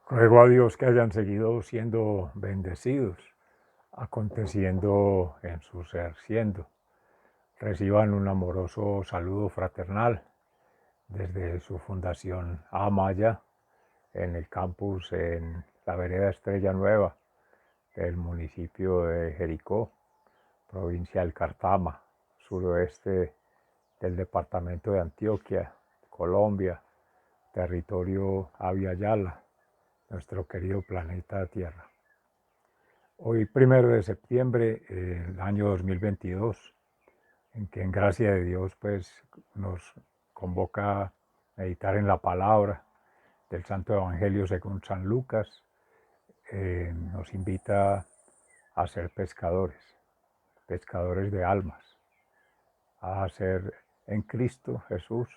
Ruego a Dios que hayan seguido siendo bendecidos, aconteciendo en su ser siendo. Reciban un amoroso saludo fraternal desde su fundación Amaya en el campus en la vereda Estrella Nueva del municipio de Jericó, provincia del Cartama, suroeste del departamento de Antioquia, Colombia, territorio Abya Yala, nuestro querido planeta Tierra. Hoy, 1 de septiembre del año 2022, en que en gracia de Dios pues nos convoca a meditar en la palabra del Santo Evangelio según San Lucas, nos invita a ser pescadores, pescadores de almas, a ser en Cristo Jesús,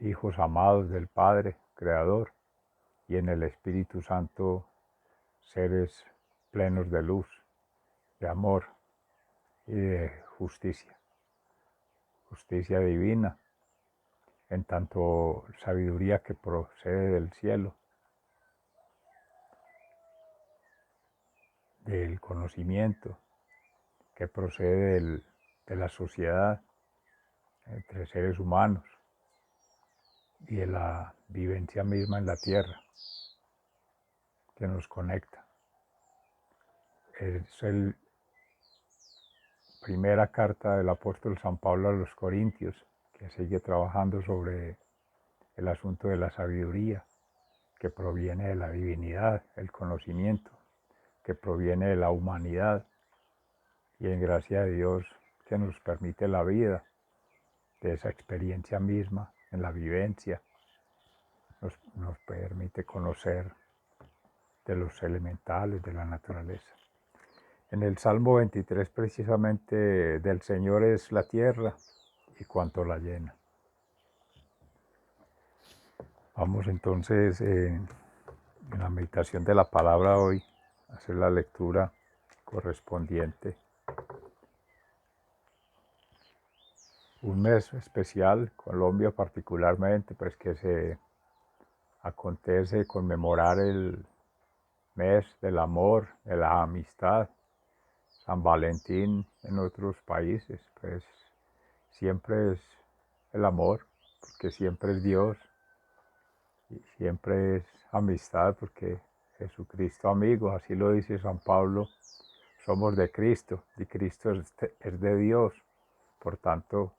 hijos amados del Padre, Creador, y en el Espíritu Santo, seres plenos de luz, de amor y de justicia, justicia divina, en tanto sabiduría que procede del cielo, del conocimiento que procede de la sociedad entre seres humanos y de la vivencia misma en la tierra que nos conecta. Es la primera carta del apóstol San Pablo a los Corintios, que sigue trabajando sobre el asunto de la sabiduría, que proviene de la divinidad, el conocimiento, que proviene de la humanidad, y en gracia de Dios que nos permite la vida, de esa experiencia misma, en la vivencia, nos permite conocer de los elementales, de la naturaleza. En el Salmo 23 precisamente del Señor es la tierra y cuanto la llena. Vamos entonces en la meditación de la palabra hoy a hacer la lectura correspondiente. Un mes especial, Colombia particularmente, pues que se acontece conmemorar el mes del amor, de la amistad. San Valentín en otros países, pues siempre es el amor, porque siempre es Dios, y siempre es amistad, porque Jesucristo amigo, así lo dice San Pablo, somos de Cristo, y Cristo es de Dios, por tanto,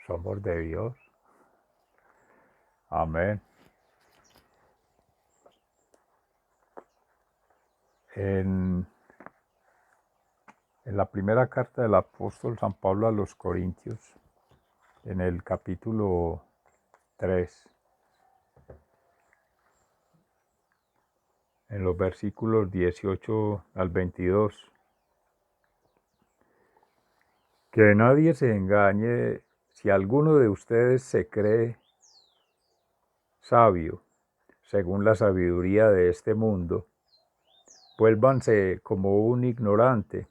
somos de Dios. Amén. En la primera carta del apóstol San Pablo a los Corintios, en el capítulo 3, en los versículos 18 al 22, que nadie se engañe, si alguno de ustedes se cree sabio, según la sabiduría de este mundo, vuélvanse como un ignorante,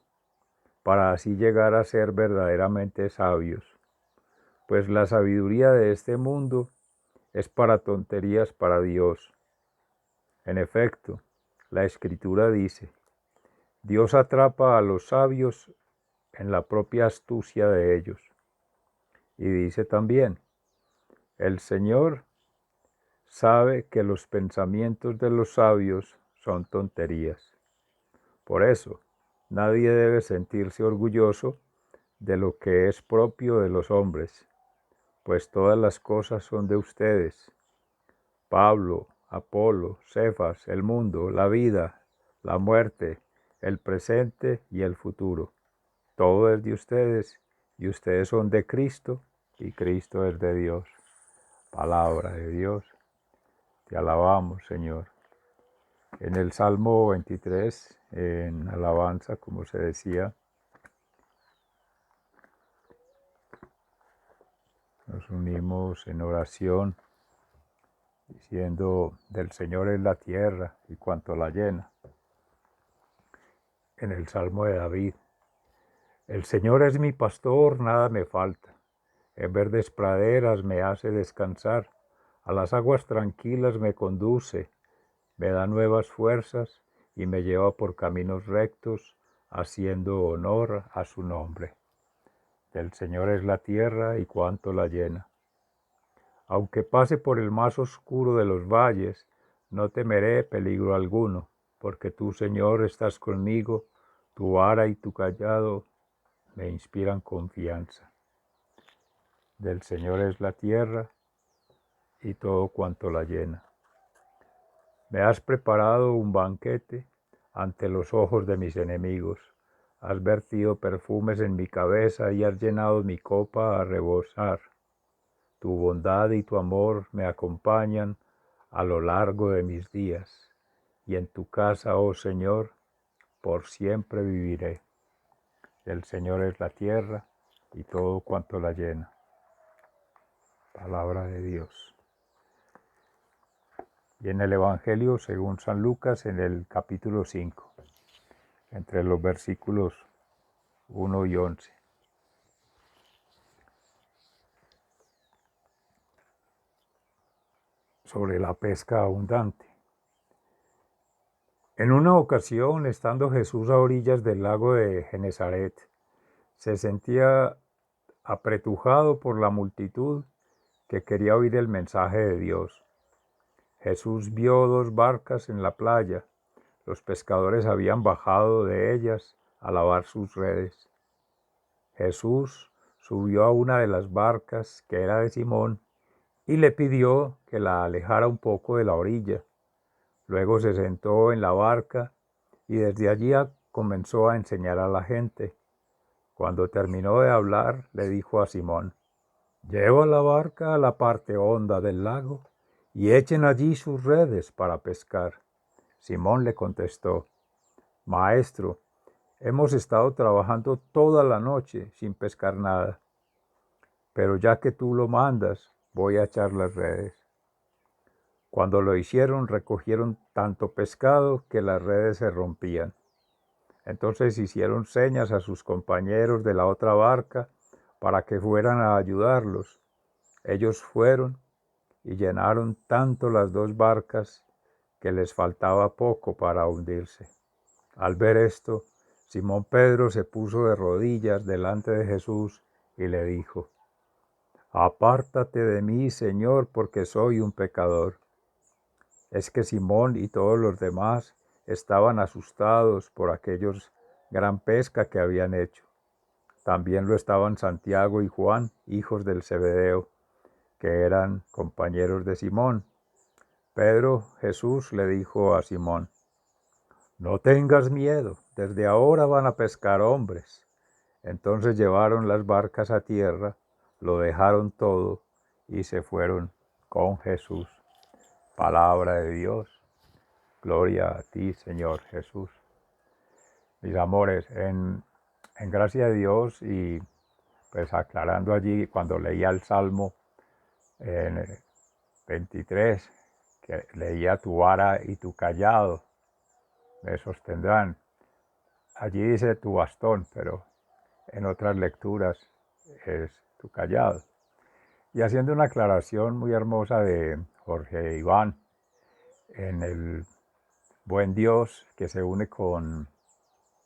para así llegar a ser verdaderamente sabios. Pues la sabiduría de este mundo es para tonterías para Dios. En efecto, la Escritura dice, Dios atrapa a los sabios en la propia astucia de ellos. Y dice también, el Señor sabe que los pensamientos de los sabios son tonterías. Por eso, nadie debe sentirse orgulloso de lo que es propio de los hombres, pues todas las cosas son de ustedes. Pablo, Apolo, Cefas, el mundo, la vida, la muerte, el presente y el futuro. Todo es de ustedes y ustedes son de Cristo y Cristo es de Dios. Palabra de Dios. Te alabamos, Señor. En el Salmo 23, en alabanza, como se decía, nos unimos en oración, diciendo, del Señor es la tierra y cuanto la llena. En el Salmo de David, el Señor es mi pastor, nada me falta. En verdes praderas me hace descansar, a las aguas tranquilas me conduce, me da nuevas fuerzas y me lleva por caminos rectos, haciendo honor a su nombre. Del Señor es la tierra y cuanto la llena. Aunque pase por el más oscuro de los valles, no temeré peligro alguno, porque tú, Señor, estás conmigo, tu vara y tu cayado me inspiran confianza. Del Señor es la tierra y todo cuanto la llena. Me has preparado un banquete ante los ojos de mis enemigos. Has vertido perfumes en mi cabeza y has llenado mi copa a rebosar. Tu bondad y tu amor me acompañan a lo largo de mis días, y en tu casa, oh Señor, por siempre viviré. El Señor es la tierra y todo cuanto la llena. Palabra de Dios. Y en el Evangelio según San Lucas, en el capítulo 5, entre los versículos 1 y 11. Sobre la pesca abundante. En una ocasión, estando Jesús a orillas del lago de Genesaret, se sentía apretujado por la multitud que quería oír el mensaje de Dios. Jesús vio 2 barcas en la playa. Los pescadores habían bajado de ellas a lavar sus redes. Jesús subió a una de las barcas, que era de Simón, y le pidió que la alejara un poco de la orilla. Luego se sentó en la barca y desde allí comenzó a enseñar a la gente. Cuando terminó de hablar, le dijo a Simón: «Lleva la barca a la parte honda del lago y echen allí sus redes para pescar». Simón le contestó: «Maestro, hemos estado trabajando toda la noche sin pescar nada, pero ya que tú lo mandas, voy a echar las redes». Cuando lo hicieron, recogieron tanto pescado que las redes se rompían. Entonces hicieron señas a sus compañeros de la otra barca para que fueran a ayudarlos. Ellos fueron y llenaron tanto las 2 barcas que les faltaba poco para hundirse. Al ver esto, Simón Pedro se puso de rodillas delante de Jesús y le dijo: «Apártate de mí, Señor, porque soy un pecador». Es que Simón y todos los demás estaban asustados por aquellos gran pesca que habían hecho. También lo estaban Santiago y Juan, hijos del Zebedeo, que eran compañeros de Simón. Jesús le dijo a Simón: «No tengas miedo, desde ahora van a pescar hombres». Entonces llevaron las barcas a tierra, lo dejaron todo y se fueron con Jesús. Palabra de Dios. Gloria a ti, Señor Jesús. Mis amores, en gracia de Dios, y pues aclarando allí cuando leía el Salmo en 23, que leía: «Tu vara y tu cayado me sostendrán». Allí dice «tu bastón», pero en otras lecturas es «tu cayado». Y haciendo una aclaración muy hermosa de Jorge Iván en el Buen Dios, que se une con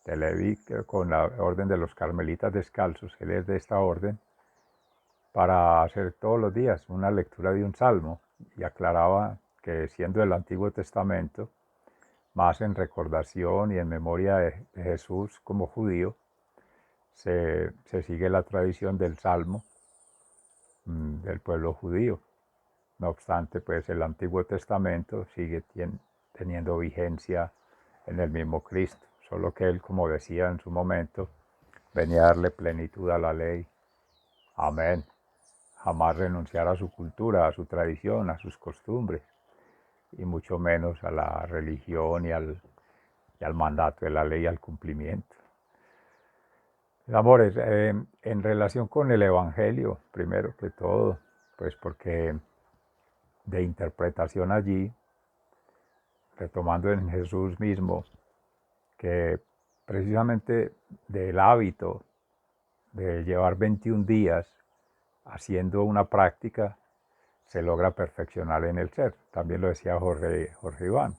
Televic, con la Orden de los Carmelitas Descalzos, él es de esta orden, para hacer todos los días una lectura de un salmo, y aclaraba que, siendo el Antiguo Testamento, más en recordación y en memoria de Jesús como judío, se sigue la tradición del salmo del pueblo judío. No obstante, pues el Antiguo Testamento sigue teniendo vigencia en el mismo Cristo, solo que él, como decía en su momento, venía a darle plenitud a la ley. Amén. Jamás renunciar a su cultura, a su tradición, a sus costumbres, y mucho menos a la religión y al mandato de la ley, al cumplimiento. Amores, en relación con el Evangelio, primero que todo, pues porque de interpretación allí, retomando en Jesús mismo, que precisamente del hábito de llevar 21 días haciendo una práctica se logra perfeccionar en el ser. También lo decía Jorge Iván.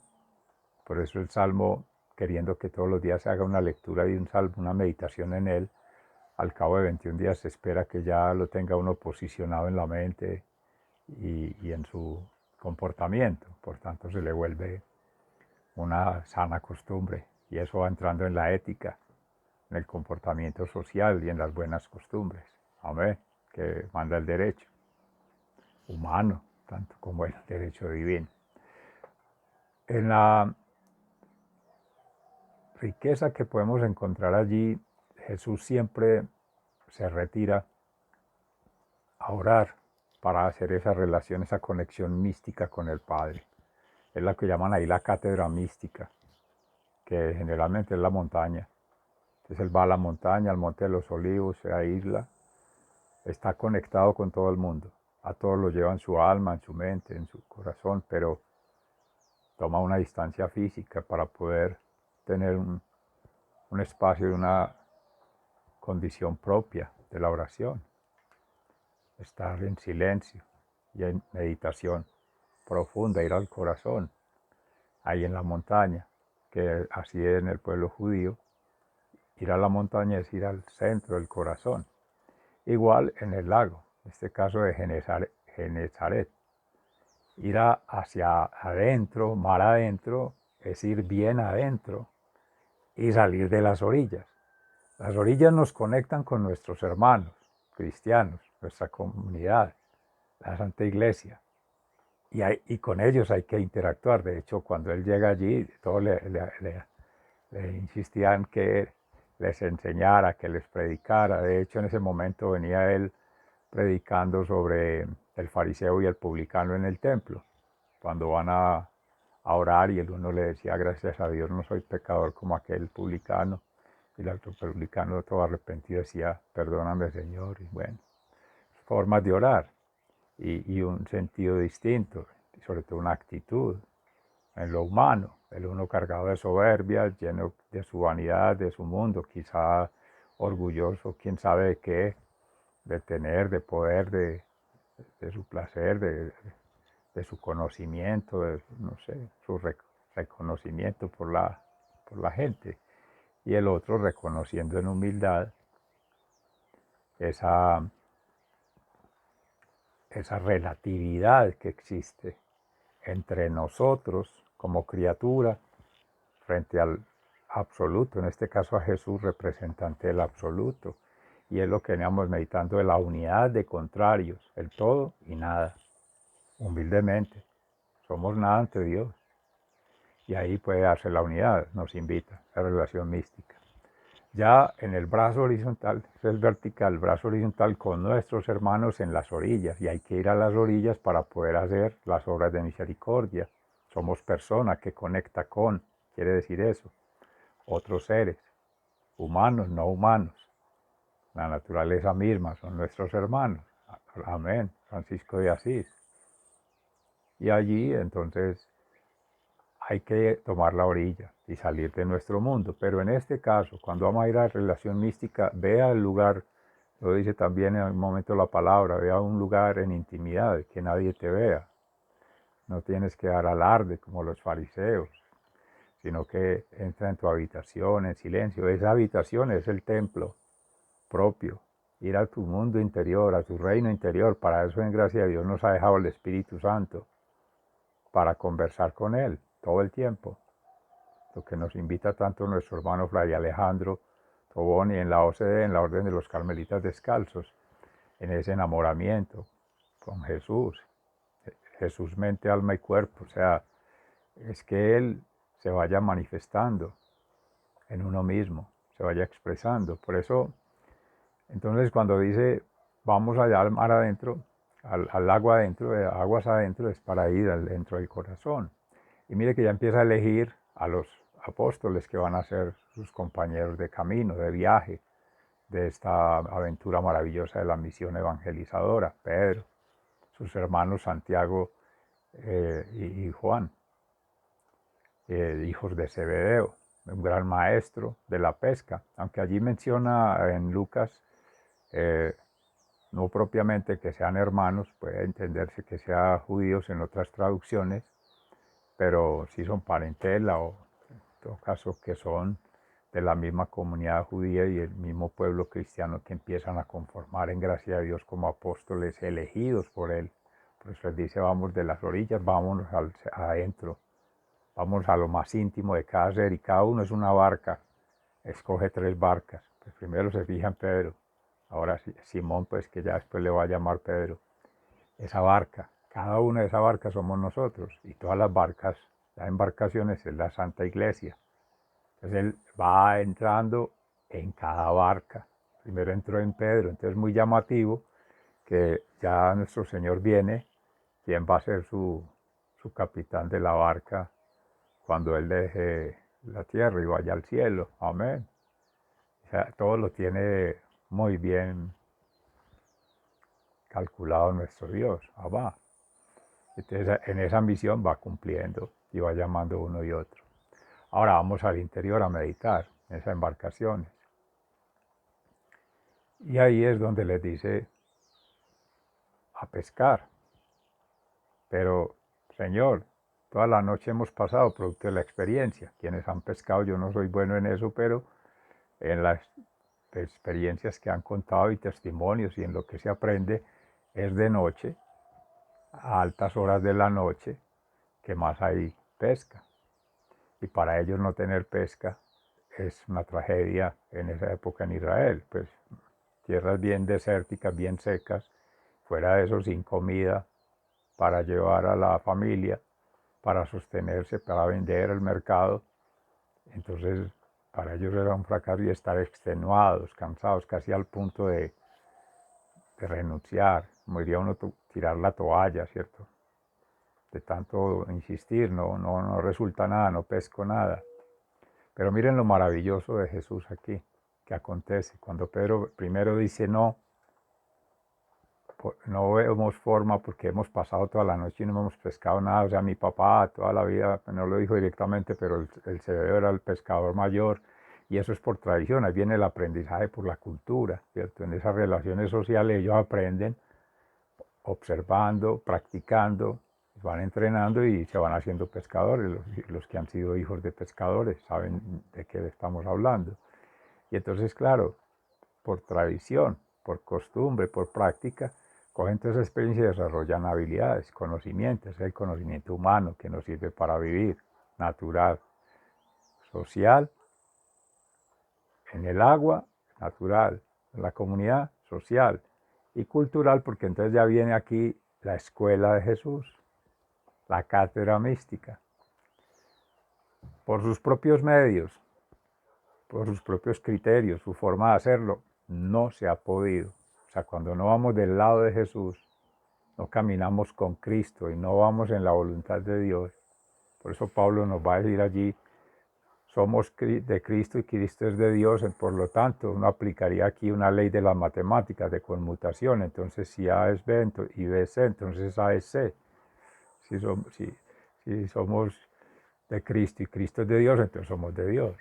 Por eso el Salmo, queriendo que todos los días se haga una lectura de un Salmo, una meditación en él, al cabo de 21 días se espera que ya lo tenga uno posicionado en la mente y en su comportamiento. Por tanto, se le vuelve una sana costumbre y eso va entrando en la ética, en el comportamiento social y en las buenas costumbres. Amén, que manda el derecho humano, tanto como el derecho divino. En la riqueza que podemos encontrar allí, Jesús siempre se retira a orar para hacer esa relación, esa conexión mística con el Padre. Es la que llaman ahí la cátedra mística, que generalmente es la montaña. Entonces él va a la montaña, al Monte de los Olivos, a isla, está conectado con todo el mundo. A todos lo lleva en su alma, en su mente, en su corazón, pero toma una distancia física para poder tener un espacio y una condición propia de la oración. Estar en silencio y en meditación profunda, ir al corazón, ahí en la montaña, que así es en el pueblo judío. Ir a la montaña es ir al centro del corazón. Igual en el lago, en este caso de Genezaret. Ir hacia adentro, mar adentro, es ir bien adentro y salir de las orillas. Las orillas nos conectan con nuestros hermanos cristianos, nuestra comunidad, la Santa Iglesia. Y con ellos hay que interactuar. De hecho, cuando él llega allí, todos le insistían que les enseñara, que les predicara. De hecho, en ese momento venía él predicando sobre el fariseo y el publicano en el templo. Cuando van a orar y el uno le decía, gracias a Dios no soy pecador como aquel publicano. Y el otro publicano todo arrepentido decía, perdóname Señor. Y bueno, formas de orar y un sentido distinto, y sobre todo una actitud en lo humano, el uno cargado de soberbia, lleno de su vanidad, de su mundo, quizá orgulloso, quién sabe de qué, de tener, de poder, de su placer, de su conocimiento, de, no sé, su reconocimiento por la gente. Y el otro reconociendo en humildad esa relatividad que existe entre nosotros como criatura frente al absoluto, en este caso a Jesús, representante del absoluto. Y es lo que veníamos meditando de la unidad de contrarios, el todo y nada, humildemente. Somos nada ante Dios. Y ahí puede darse la unidad, nos invita, la relación mística. Ya en el brazo horizontal, es el vertical, el brazo horizontal con nuestros hermanos en las orillas. Y hay que ir a las orillas para poder hacer las obras de misericordia. Somos persona que conecta con, quiere decir eso, otros seres, humanos, no humanos. La naturaleza misma son nuestros hermanos. Amén. Francisco de Asís. Y allí entonces hay que tomar la orilla y salir de nuestro mundo. Pero en este caso, cuando vamos a ir a relación mística, vea el lugar, lo dice también en un momento la palabra, vea un lugar en intimidad, que nadie te vea. No tienes que dar alarde como los fariseos, sino que entra en tu habitación en silencio. Esa habitación es el templo propio. Ir a tu mundo interior, a tu reino interior. Para eso, en gracia de Dios, nos ha dejado el Espíritu Santo, para conversar con Él todo el tiempo. Lo que nos invita tanto nuestro hermano Fray Alejandro Toboni en la OCD, en la Orden de los Carmelitas Descalzos, en ese enamoramiento con Jesús. Jesús, mente, alma y cuerpo. O sea, es que Él se vaya manifestando en uno mismo, se vaya expresando. Por eso, entonces cuando dice, vamos allá al mar adentro, al agua adentro, aguas adentro, es para ir dentro del corazón. Y mire que ya empieza a elegir a los apóstoles que van a ser sus compañeros de camino, de viaje, de esta aventura maravillosa de la misión evangelizadora. Pedro, sus hermanos Santiago y Juan, hijos de Zebedeo, un gran maestro de la pesca, aunque allí menciona en Lucas, no propiamente que sean hermanos, puede entenderse que sean judíos en otras traducciones, pero sí son parentela o en todo caso que son de la misma comunidad judía y el mismo pueblo cristiano que empiezan a conformar en gracia de Dios como apóstoles elegidos por Él. Por eso Él dice, vamos de las orillas, vámonos adentro, vamos a lo más íntimo de cada ser y cada uno es una barca. Escoge 3 barcas. Pues primero se fija en Pedro, ahora Simón, pues que ya después le va a llamar Pedro. Esa barca, cada una de esas barcas somos nosotros y todas las barcas, las embarcaciones es la Santa Iglesia. Entonces él va entrando en cada barca. Primero entró en Pedro, entonces es muy llamativo que ya nuestro Señor viene, quien va a ser su capitán de la barca cuando Él deje la tierra y vaya al cielo. Amén. O sea, todo lo tiene muy bien calculado nuestro Dios, Abba. Entonces en esa misión va cumpliendo y va llamando uno y otro. Ahora vamos al interior a meditar en esas embarcaciones. Y ahí es donde les dice a pescar. Pero, Señor, toda la noche hemos pasado producto de la experiencia. Quienes han pescado, yo no soy bueno en eso, pero en las experiencias que han contado y testimonios y en lo que se aprende, es de noche, a altas horas de la noche, que más hay pesca. Y para ellos no tener pesca es una tragedia en esa época en Israel, pues tierras bien desérticas, bien secas, fuera de eso sin comida para llevar a la familia, para sostenerse, para vender al mercado. Entonces para ellos era un fracaso y estar extenuados, cansados, casi al punto de renunciar, como diría uno, tirar la toalla, ¿cierto? De tanto insistir, no resulta nada, no pesco nada. Pero miren lo maravilloso de Jesús aquí, que acontece. Cuando Pedro primero dice no vemos forma porque hemos pasado toda la noche y no hemos pescado nada. O sea, mi papá toda la vida, no lo dijo directamente, pero el Cebedeo era el pescador mayor y eso es por tradición. Ahí viene el aprendizaje por la cultura, ¿cierto? En esas relaciones sociales ellos aprenden observando, practicando, van entrenando y se van haciendo pescadores. Los que han sido hijos de pescadores saben de qué estamos hablando. Y entonces, claro, por tradición, por costumbre, por práctica, cogen toda esa experiencia y desarrollan habilidades, conocimientos, el conocimiento humano que nos sirve para vivir, natural, social, en el agua, natural, en la comunidad, social, y cultural, porque entonces ya viene aquí la escuela de Jesús, la cátedra mística, por sus propios medios, por sus propios criterios, su forma de hacerlo, no se ha podido. O sea, cuando no vamos del lado de Jesús, no caminamos con Cristo y no vamos en la voluntad de Dios. Por eso Pablo nos va a decir allí, somos de Cristo y Cristo es de Dios, por lo tanto uno aplicaría aquí una ley de las matemáticas de conmutación, entonces si A es B y B es C, entonces A es C. Si somos de Cristo y Cristo es de Dios, entonces somos de Dios.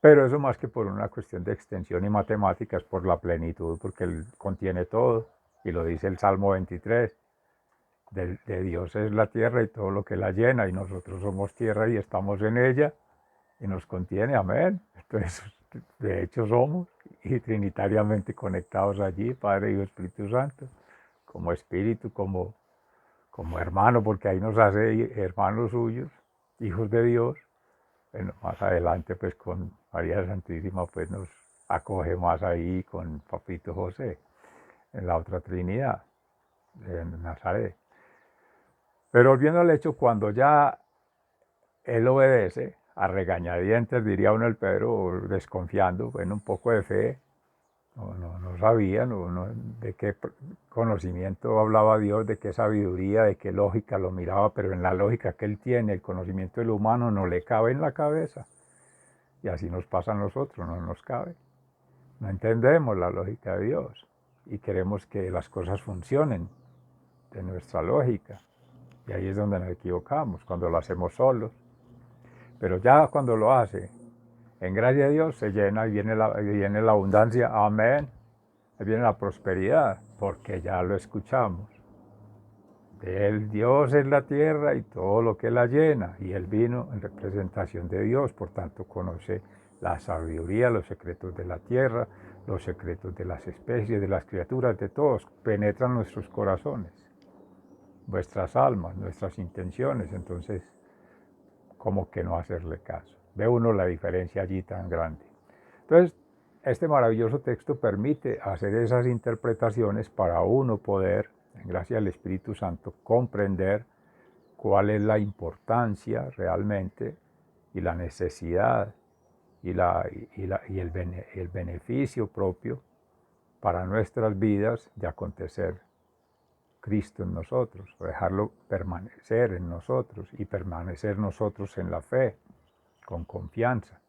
Pero eso más que por una cuestión de extensión y matemáticas, por la plenitud, porque Él contiene todo, y lo dice el Salmo 23, de Dios es la tierra y todo lo que la llena, y nosotros somos tierra y estamos en ella, y nos contiene, amén. Entonces, de hecho somos, y trinitariamente conectados allí, Padre, Hijo, Espíritu Santo, como espíritu, como hermano, porque ahí nos hace hermanos suyos, hijos de Dios. Bueno, más adelante pues con María Santísima pues nos acoge más ahí con Papito José, en la otra Trinidad, en Nazaret. Pero volviendo al hecho, cuando ya él obedece, a regañadientes diría uno el Pedro, desconfiando, bueno, un poco de fe, no sabía de qué conocimiento hablaba Dios, de qué sabiduría, de qué lógica lo miraba, pero en la lógica que él tiene, el conocimiento del humano no le cabe en la cabeza. Y así nos pasa a nosotros, no nos cabe. No entendemos la lógica de Dios y queremos que las cosas funcionen de nuestra lógica. Y ahí es donde nos equivocamos, cuando lo hacemos solos. Pero ya cuando lo hace, en gracia de Dios se llena y viene la abundancia, amén. Y viene la prosperidad, porque ya lo escuchamos. El Dios es la tierra y todo lo que la llena, y Él vino en representación de Dios, por tanto conoce la sabiduría, los secretos de la tierra, los secretos de las especies, de las criaturas, de todos, penetran nuestros corazones, nuestras almas, nuestras intenciones, entonces, ¿cómo que no hacerle caso? Ve uno la diferencia allí tan grande. Entonces, este maravilloso texto permite hacer esas interpretaciones para uno poder, gracias al Espíritu Santo, comprender cuál es la importancia realmente y la necesidad y el beneficio propio para nuestras vidas de acontecer Cristo en nosotros, o dejarlo permanecer en nosotros y permanecer nosotros en la fe, con confianza.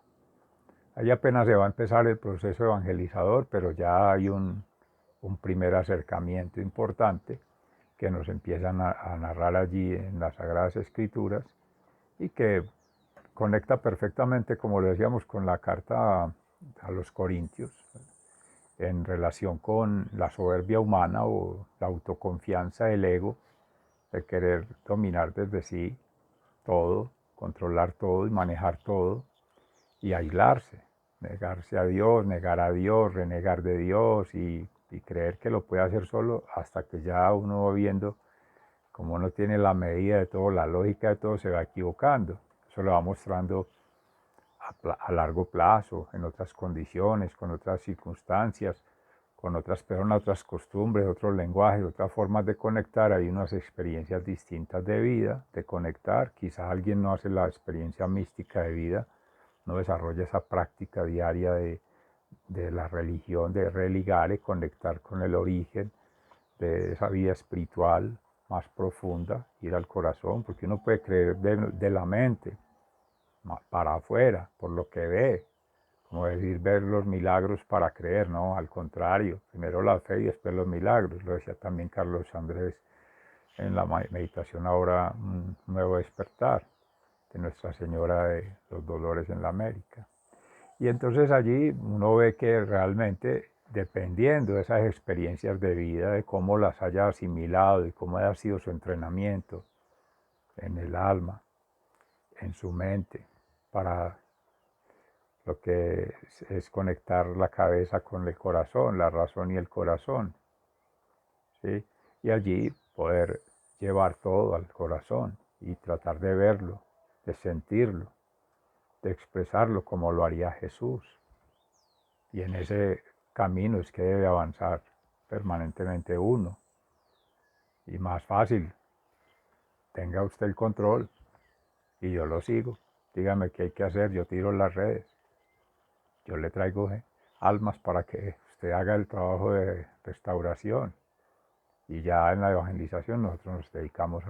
Ahí apenas se va a empezar el proceso evangelizador, pero ya hay un primer acercamiento importante que nos empiezan a narrar allí en las Sagradas Escrituras y que conecta perfectamente, como lo decíamos, con la carta a los Corintios, en relación con la soberbia humana o la autoconfianza, el ego, de querer dominar desde sí todo, controlar todo y manejar todo, y aislarse, negarse a Dios, negar a Dios, renegar de Dios y creer que lo puede hacer solo hasta que ya uno va viendo como no tiene la medida de todo, la lógica de todo, se va equivocando. Eso lo va mostrando a largo plazo, en otras condiciones, con otras circunstancias, con otras personas, otras costumbres, otros lenguajes, otras formas de conectar. Hay unas experiencias distintas de vida, de conectar. Quizás alguien no hace la experiencia mística de vida, no desarrolla esa práctica diaria de la religión, de religar y conectar con el origen de esa vida espiritual más profunda, ir al corazón, porque uno puede creer de la mente para afuera, por lo que ve, como decir ver los milagros para creer, no, al contrario, primero la fe y después los milagros, lo decía también Carlos Andrés en la meditación ahora, un nuevo despertar de Nuestra Señora de los Dolores en la América. Y entonces allí uno ve que realmente, dependiendo de esas experiencias de vida, de cómo las haya asimilado y cómo haya sido su entrenamiento en el alma, en su mente, para lo que es conectar la cabeza con el corazón, la razón y el corazón, ¿sí? Y allí poder llevar todo al corazón y tratar de verlo, de sentirlo, de expresarlo como lo haría Jesús. Y en ese camino es que debe avanzar permanentemente uno. Y más fácil, tenga usted el control y yo lo sigo. Dígame qué hay que hacer, yo tiro las redes. Yo le traigo almas para que usted haga el trabajo de restauración. Y ya en la evangelización nosotros nos dedicamos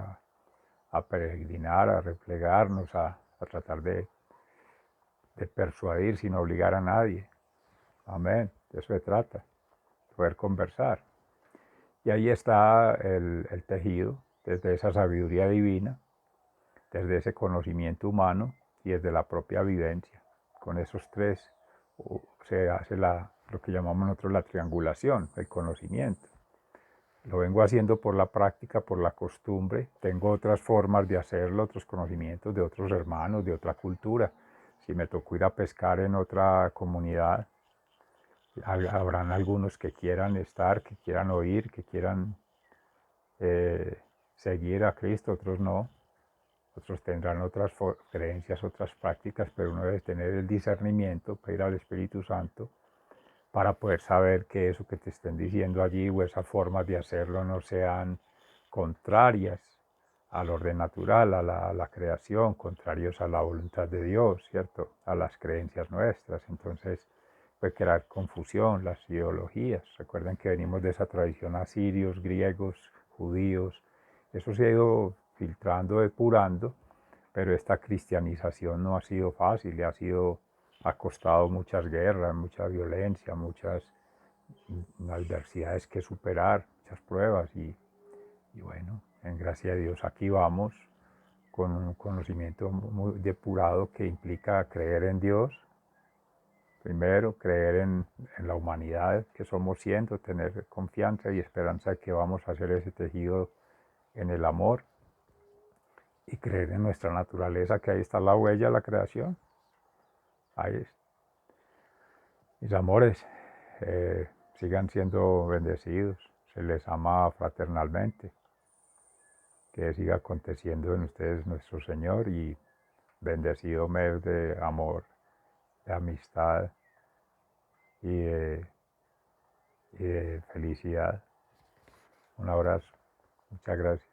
a peregrinar, a replegarnos, a tratar de persuadir sin obligar a nadie. Amén, de eso se trata, poder conversar. Y ahí está el tejido, desde esa sabiduría divina, desde ese conocimiento humano y desde la propia vivencia. Con esos tres se hace lo que llamamos nosotros la triangulación, el conocimiento. Lo vengo haciendo por la práctica, por la costumbre. Tengo otras formas de hacerlo, otros conocimientos de otros hermanos, de otra cultura. Si me tocó ir a pescar en otra comunidad, habrán algunos que quieran estar, que quieran oír, que quieran seguir a Cristo, otros no. Otros tendrán otras creencias, otras prácticas, pero uno debe tener el discernimiento para ir al Espíritu Santo para poder saber que eso que te estén diciendo allí o esas formas de hacerlo no sean contrarias al orden natural, a la creación, contrarios a la voluntad de Dios, ¿cierto? A las creencias nuestras. Entonces puede crear confusión las ideologías. Recuerden que venimos de esa tradición asirios, griegos, judíos. Eso se ha ido filtrando, depurando, pero esta cristianización no ha sido fácil, ha costado muchas guerras, mucha violencia, muchas adversidades que superar, muchas pruebas y bueno, en gracia de Dios aquí vamos con un conocimiento muy depurado que implica creer en Dios, primero creer en la humanidad que somos siendo, tener confianza y esperanza de que vamos a hacer ese tejido en el amor y creer en nuestra naturaleza, que ahí está la huella de la creación. Ahí es. Mis amores, sigan siendo bendecidos, se les ama fraternalmente, que siga aconteciendo en ustedes nuestro Señor y bendecido mes de amor, de amistad y de felicidad. Un abrazo. Muchas gracias.